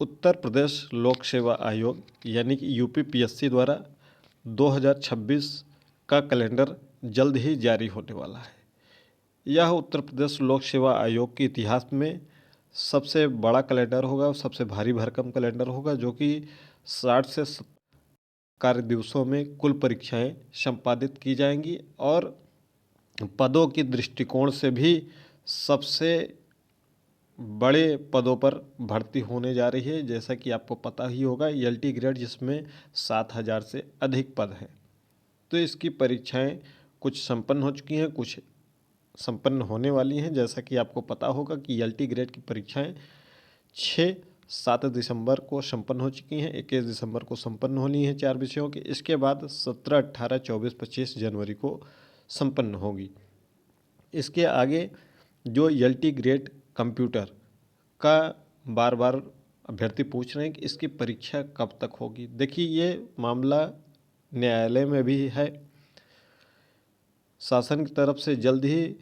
उत्तर प्रदेश लोक सेवा आयोग यानी कि यूपीपीएससी द्वारा 2026 का कैलेंडर जल्द ही जारी होने वाला है। यह उत्तर प्रदेश लोक सेवा आयोग के इतिहास में सबसे बड़ा कैलेंडर होगा और सबसे भारी भरकम कैलेंडर होगा, जो कि 60 से 70 कार्य दिवसों में कुल परीक्षाएं संपादित की जाएंगी और पदों की दृष्टिकोण से भी सबसे बड़े पदों पर भर्ती होने जा रही है। जैसा कि आपको पता ही होगा, एलटी ग्रेड जिसमें 7,000 से अधिक पद हैं। तो इसकी परीक्षाएं कुछ संपन्न हो चुकी हैं, कुछ संपन्न होने वाली हैं। जैसा कि आपको पता होगा कि एलटी ग्रेड की परीक्षाएं 6-7 दिसंबर को संपन्न हो चुकी हैं, 21 दिसंबर को संपन्न होनी है 4 विषयों की। इसके बाद 17, 18, 24, 25 जनवरी को संपन्न होगी। इसके आगे जो एलटी ग्रेड कंप्यूटर का बार बार अभ्यर्थी पूछ रहे हैं कि इसकी परीक्षा कब तक होगी। देखिए, ये मामला न्यायालय में भी है। शासन की तरफ से जल्द ही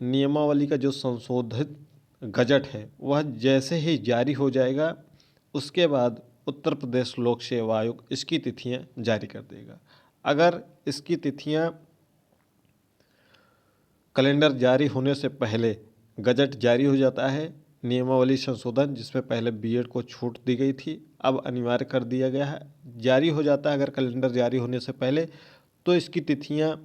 नियमावली का जो संशोधित गजट है वह जैसे ही जारी हो जाएगा, उसके बाद उत्तर प्रदेश लोक सेवा आयोग इसकी तिथियां जारी कर देगा। अगर इसकी तिथियां कैलेंडर जारी होने से पहले गजट जारी हो जाता है, नियमावली संशोधन जिसमें पहले बीएड को छूट दी गई थी अब अनिवार्य कर दिया गया है, जारी हो जाता है अगर कैलेंडर जारी होने से पहले, तो इसकी तिथियां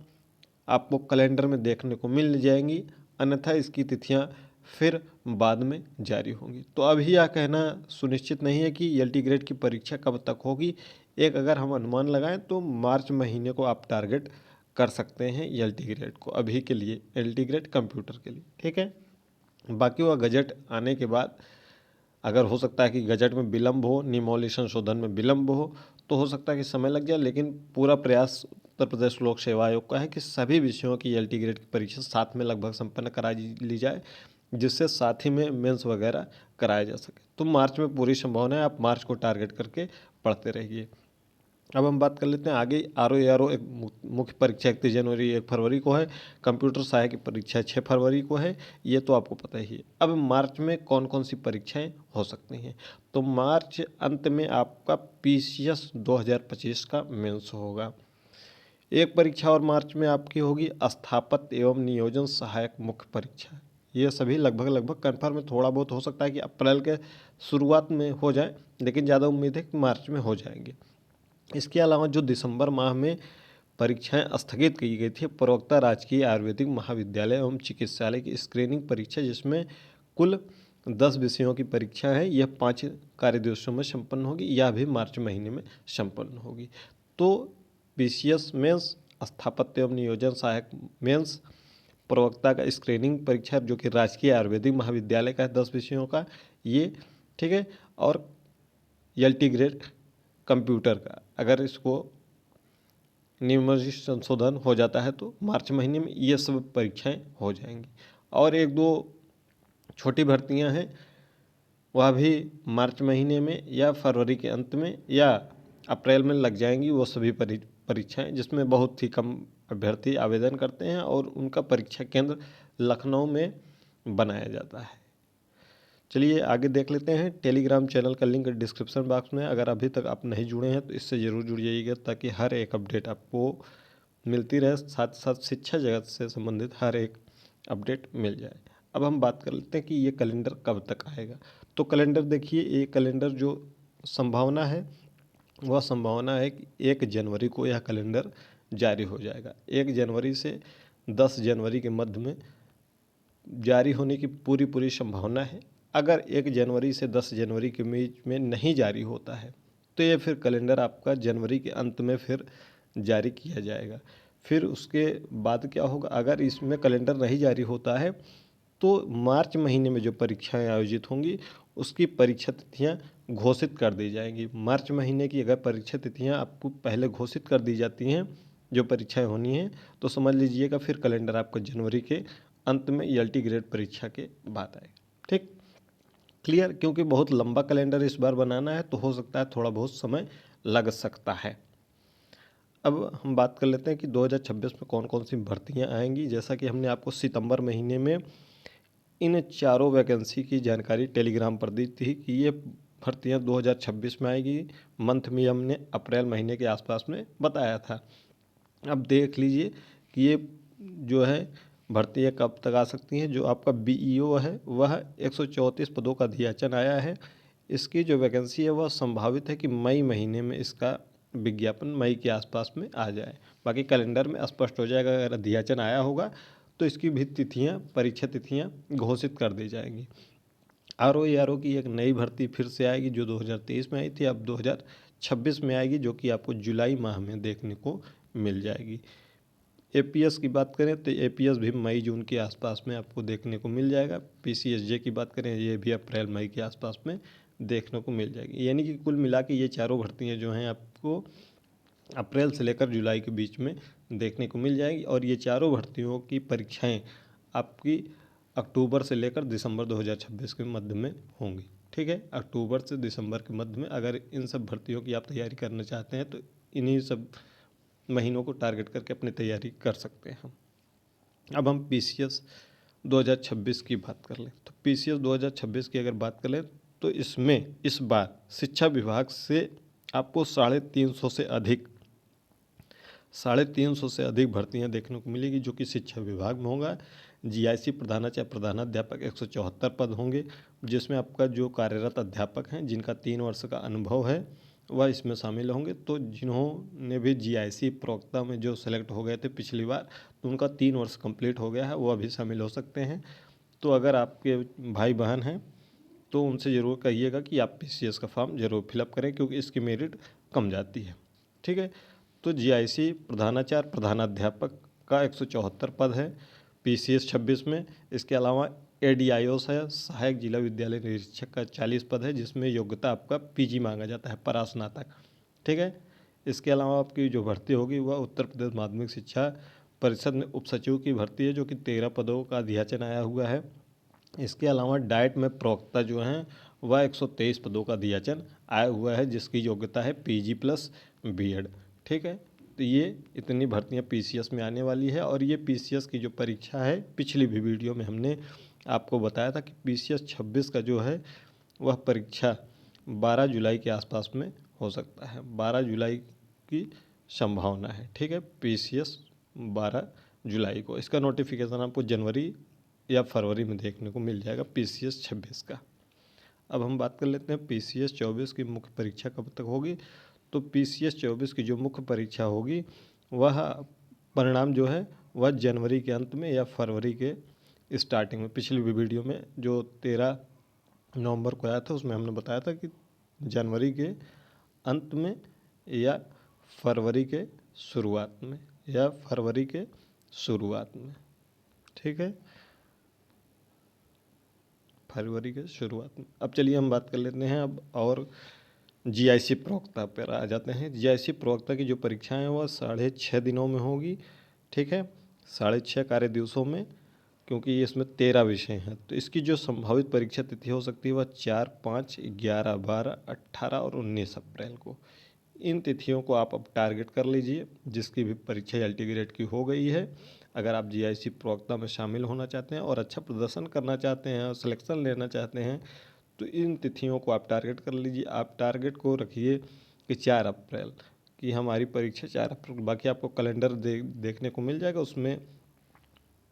आपको कैलेंडर में देखने को मिल जाएंगी। अन्यथा इसकी तिथियां फिर बाद में जारी होंगी। तो अभी यह कहना सुनिश्चित नहीं है कि एलटी ग्रेड की परीक्षा कब तक होगी। एक अगर हम अनुमान लगाएं तो मार्च महीने को आप टारगेट कर सकते हैं एलटी ग्रेड को, अभी के लिए एलटी ग्रेड कंप्यूटर के लिए, ठीक है। बाकी वह गजट आने के बाद अगर हो सकता है कि गजट में विलम्ब हो, नियमावली संशोधन में विलम्ब हो, तो हो सकता है कि समय लग जाए, लेकिन पूरा प्रयास उत्तर प्रदेश लोक सेवा आयोग का है कि सभी विषयों की एलटी ग्रेड की परीक्षा साथ में लगभग संपन्न करा ली जाए, जिससे साथ ही में मेंस वगैरह कराया जा सके। तो मार्च में पूरी संभावना है, आप मार्च को टारगेट करके पढ़ते रहिए। अब हम बात कर लेते हैं आगे। आरओ एक मुख्य परीक्षा 31 जनवरी 1 फरवरी को है, कंप्यूटर सहायक की परीक्षा 6 फरवरी को है, ये तो आपको पता ही है। अब मार्च में कौन कौन सी परीक्षाएं हो सकती हैं, तो मार्च अंत में आपका पीसीएस 2025 का मेंस होगा। एक परीक्षा और मार्च में आपकी होगी स्थापत्य एवं नियोजन सहायक मुख्य परीक्षा। ये सभी लगभग कन्फर्म है, थोड़ा बहुत हो सकता है कि अप्रैल के शुरुआत में हो जाए, लेकिन ज़्यादा उम्मीद है कि मार्च में हो जाएंगे। इसके अलावा जो दिसंबर माह में परीक्षाएं स्थगित की गई थी, प्रवक्ता राजकीय आयुर्वेदिक महाविद्यालय एवं चिकित्सालय की स्क्रीनिंग परीक्षा, जिसमें कुल 10 विषयों की परीक्षा है, यह 5 कार्य दिवसों में संपन्न होगी, यह भी मार्च महीने में संपन्न होगी। तो पीसीएस मेंस, स्थापत्य एवं नियोजन सहायक मेंस, प्रवक्ता का स्क्रीनिंग परीक्षा जो कि राजकीय आयुर्वेदिक महाविद्यालय का है 10 विषयों का, ये ठीक है। और एलटी ग्रेड कंप्यूटर का अगर इसको नियमावली संशोधन हो जाता है तो मार्च महीने में ये सब परीक्षाएं हो जाएंगी। और एक दो छोटी भर्तियां हैं, वह भी मार्च महीने में या फरवरी के अंत में या अप्रैल में लग जाएंगी। वो सभी परीक्षाएं जिसमें बहुत ही कम अभ्यर्थी आवेदन करते हैं और उनका परीक्षा केंद्र लखनऊ में बनाया जाता है। चलिए आगे देख लेते हैं। टेलीग्राम चैनल का लिंक डिस्क्रिप्शन बॉक्स में, अगर अभी तक आप नहीं जुड़े हैं तो इससे ज़रूर जुड़ जाइएगा ताकि हर एक अपडेट आपको मिलती रहे, साथ साथ शिक्षा जगत से संबंधित हर एक अपडेट मिल जाए। अब हम बात कर लेते हैं कि ये कैलेंडर कब तक आएगा। तो कैलेंडर देखिए, ये कैलेंडर जो संभावना है वह संभावना है कि 1 जनवरी को यह कैलेंडर जारी हो जाएगा। 1 जनवरी से 10 जनवरी के मध्य में जारी होने की पूरी संभावना है। अगर 1 जनवरी से 10 जनवरी के बीच में नहीं जारी होता है तो ये फिर कैलेंडर आपका जनवरी के अंत में फिर जारी किया जाएगा। फिर उसके बाद क्या होगा, अगर इसमें कैलेंडर नहीं जारी होता है तो मार्च महीने में जो परीक्षाएं आयोजित होंगी उसकी परीक्षा तिथियां घोषित कर दी जाएंगी। मार्च महीने की अगर परीक्षा तिथियां आपको पहले घोषित कर दी जाती हैं जो परीक्षाएं होनी हैं, तो समझ लीजिएगा फिर कैलेंडर आपका जनवरी के अंत में एलटी ग्रेड परीक्षा के बाद आएगा। ठीक, क्लियर। क्योंकि बहुत लंबा कैलेंडर इस बार बनाना है तो हो सकता है थोड़ा बहुत समय लग सकता है। अब हम बात कर लेते हैं कि 2026 में कौन कौन सी भर्तियां आएंगी। जैसा कि हमने आपको सितंबर महीने में इन चारों वैकेंसी की जानकारी टेलीग्राम पर दी थी कि ये भर्तियां 2026 में आएगी। मंथ में हमने अप्रैल महीने के आसपास में बताया था। अब देख लीजिए कि ये जो है भर्तियाँ कब तक आ सकती हैं। जो आपका बीईओ है वह 134 पदों का अध्याचन आया है। इसकी जो वैकेंसी है वह संभावित है कि मई महीने में इसका विज्ञापन मई के आसपास में आ जाए। बाकी कैलेंडर में स्पष्ट हो जाएगा। अगर अध्याचन आया होगा तो इसकी भी तिथियाँ, परीक्षा तिथियाँ घोषित कर दी जाएंगी। आरओ की एक नई भर्ती फिर से आएगी जो 2023 में आई थी, अब 2026 में आएगी, जो कि आपको जुलाई माह में देखने को मिल जाएगी। एपीएस की बात करें तो एपीएस भी मई जून के आसपास में आपको देखने को मिल जाएगा। पीसीएसजे की बात करें ये भी अप्रैल मई के आसपास में देखने को मिल जाएगी। यानी कि कुल मिला के ये चारों भर्तियाँ जो हैं आपको अप्रैल से लेकर जुलाई के बीच में देखने को मिल जाएगी। और ये चारों भर्तियों की परीक्षाएं आपकी अक्टूबर से लेकर दिसंबर 2026 के मध्य में होंगी। ठीक है, अक्टूबर से दिसंबर के मध्य में अगर इन सब भर्तियों की आप तैयारी करना चाहते हैं तो इन्हीं सब महीनों को टारगेट करके अपनी तैयारी कर सकते हैं। अब हम पीसीएस 2026 की बात कर लें तो पीसीएस 2026 की अगर बात कर लें तो इसमें इस बार शिक्षा विभाग से आपको 350 से अधिक भर्तियां देखने को मिलेगी, जो कि शिक्षा विभाग में होगा। जीआईसी प्रधानाचार्य प्रधानाध्यापक 174 पद होंगे, जिसमें आपका जो कार्यरत अध्यापक हैं जिनका 3 वर्ष का अनुभव है वह इसमें शामिल होंगे। तो जिन्होंने भी जीआईसी प्रवक्ता में जो सेलेक्ट हो गए थे पिछली बार, तो उनका 3 वर्ष कंप्लीट हो गया है, वह भी शामिल हो सकते हैं। तो अगर आपके भाई बहन हैं तो उनसे ज़रूर कहिएगा कि आप पीसीएस का फॉर्म ज़रूर फिलअप करें, क्योंकि इसकी मेरिट कम जाती है। ठीक है, तो जीआईसी प्रधानाचार्य प्रधानाध्यापक का 174 पद है पीसीएस 26 में। इसके अलावा एडीआईओस है, सहायक जिला विद्यालय निरीक्षक का 40 पद है, जिसमें योग्यता आपका पीजी मांगा जाता है, परास्नातक। ठीक है, इसके अलावा आपकी जो भर्ती होगी वह उत्तर प्रदेश माध्यमिक शिक्षा परिषद में उप सचिव की भर्ती है, जो कि 13 पदों का अध्याचन आया हुआ है। इसके अलावा डाइट में प्रवक्ता जो हैं वह 123 पदों का अध्याचन आया हुआ है, जिसकी योग्यता है पीजी प्लस बीएड। ठीक है, तो ये इतनी भर्तियां पीसीएस में आने वाली है। और ये पीसीएस की जो परीक्षा है, पिछली भी वीडियो में हमने आपको बताया था कि पीसीएस 26 का जो है वह परीक्षा 12 जुलाई के आसपास में हो सकता है। 12 जुलाई की संभावना है। ठीक है, पीसीएस 12 जुलाई को। इसका नोटिफिकेशन आपको जनवरी या फरवरी में देखने को मिल जाएगा पीसीएस 26 का। अब हम बात कर लेते हैं पीसीएस 24 की मुख्य परीक्षा कब तक होगी। तो पीसीएस 24 की जो मुख्य परीक्षा होगी वह परिणाम जो है वह जनवरी के अंत में या फरवरी के स्टार्टिंग में, पिछली वीडियो में जो 13 नवंबर को आया था उसमें हमने बताया था कि जनवरी के अंत में या फरवरी के शुरुआत में ठीक है, फरवरी के शुरुआत में। अब चलिए हम बात कर लेते हैं अब और जीआईसी प्रवक्ता पर आ जाते हैं। जीआईसी प्रवक्ता की जो परीक्षाएं हैं वह 6.5 दिनों में होगी। ठीक है, 6.5 कार्य दिवसों में, क्योंकि इसमें 13 विषय हैं। तो इसकी जो संभावित परीक्षा तिथि हो सकती है वह 4, 5, 11, 12, 18 और 19 अप्रैल को। इन तिथियों को आप अब टारगेट कर लीजिए, जिसकी भी परीक्षा एलटी ग्रेड की हो गई है। अगर आप जीआईसी प्रवक्ता में शामिल होना चाहते हैं और अच्छा प्रदर्शन करना चाहते हैं और सिलेक्शन लेना चाहते हैं तो इन तिथियों को आप टारगेट कर लीजिए। आप टारगेट को रखिए कि 4 अप्रैल की हमारी परीक्षा 4 अप्रैल। बाकी आपको कैलेंडर देखने को मिल जाएगा, उसमें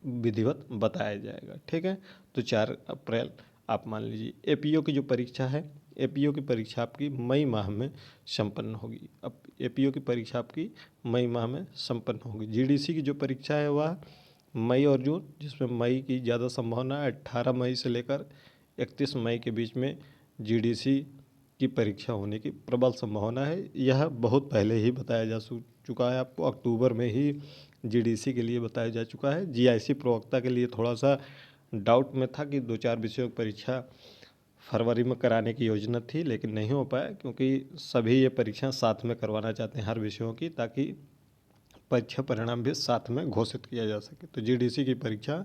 विधिवत बताया जाएगा। ठीक है, तो 4 अप्रैल आप मान लीजिए। एपीओ की जो परीक्षा है, एपीओ की परीक्षा आपकी मई माह में संपन्न होगी। अब एपीओ की परीक्षा आपकी मई माह में संपन्न होगी। जीडीसी की जो परीक्षा है वह मई और जून, जिसमें मई की ज़्यादा संभावना है। 18 मई से लेकर 31 मई के बीच में जीडीसी की परीक्षा होने की प्रबल संभावना है। यह बहुत पहले ही बताया जा चुका है आपको, अक्टूबर में ही जीडीसी के लिए बताया जा चुका है। जीआईसी प्रवक्ता के लिए थोड़ा सा डाउट में था कि 2-4 विषयों की परीक्षा फरवरी में कराने की योजना थी, लेकिन नहीं हो पाया, क्योंकि सभी ये परीक्षा साथ में करवाना चाहते हैं हर विषयों की, ताकि परीक्षा परिणाम भी साथ में घोषित किया जा सके। तो जीडीसी की परीक्षा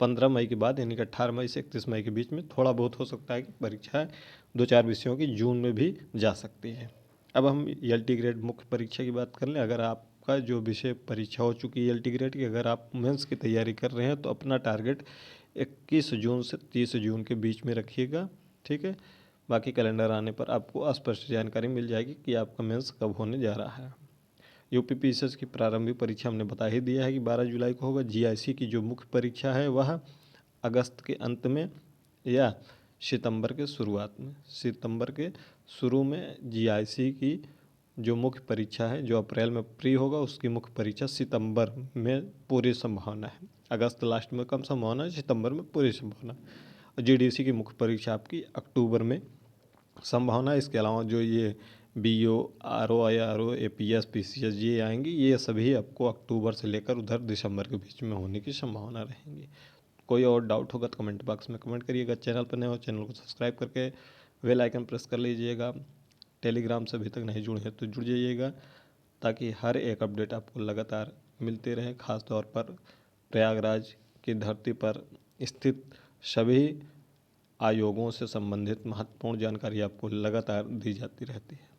15 मई के बाद, यानी कि 18 मई से 31 मई के बीच में थोड़ा बहुत हो सकता है कि परीक्षा 2-4 विषयों की जून में भी जा सकती है। अब हम एलटी ग्रेड मुख्य परीक्षा की बात कर लें। अगर आपका जो विषय परीक्षा हो चुकी है एलटी ग्रेड की, अगर आप मेंस की तैयारी कर रहे हैं तो अपना टारगेट 21 जून से 30 जून के बीच में रखिएगा। ठीक है, बाकी कैलेंडर आने पर आपको स्पष्ट जानकारी मिल जाएगी कि आपका मेंस कब होने जा रहा है। यूपीपीएससी की प्रारंभिक परीक्षा हमने बता ही दिया है कि 12 जुलाई को होगा। जीआईसी की जो मुख्य परीक्षा है वह अगस्त के अंत में या सितंबर के शुरुआत में, सितंबर के शुरू में जीआईसी की जो मुख्य परीक्षा है, जो अप्रैल में प्री होगा, उसकी मुख्य परीक्षा सितंबर में पूरी संभावना है। अगस्त लास्ट में कम संभावना है, सितंबर में पूरी संभावना। और जीडीसी की मुख्य परीक्षा आपकी अक्टूबर में संभावना है। इसके अलावा जो ये बीओ, आरओ, आईआरओ, एपीएस, पीसीएस ये आएंगी, ये सभी आपको अक्टूबर से लेकर उधर दिसंबर के बीच में होने की संभावना रहेंगी। कोई और डाउट होगा तो कमेंट बॉक्स में कमेंट करिएगा। चैनल पर नए हो चैनल को सब्सक्राइब करके बेल आइकन प्रेस कर लीजिएगा। टेलीग्राम से अभी तक नहीं जुड़े हैं तो जुड़ जाइएगा, ताकि हर एक अपडेट आपको लगातार मिलते रहे। ख़ास तौर पर प्रयागराज की धरती पर स्थित सभी आयोगों से संबंधित महत्वपूर्ण जानकारी आपको लगातार दी जाती रहती है।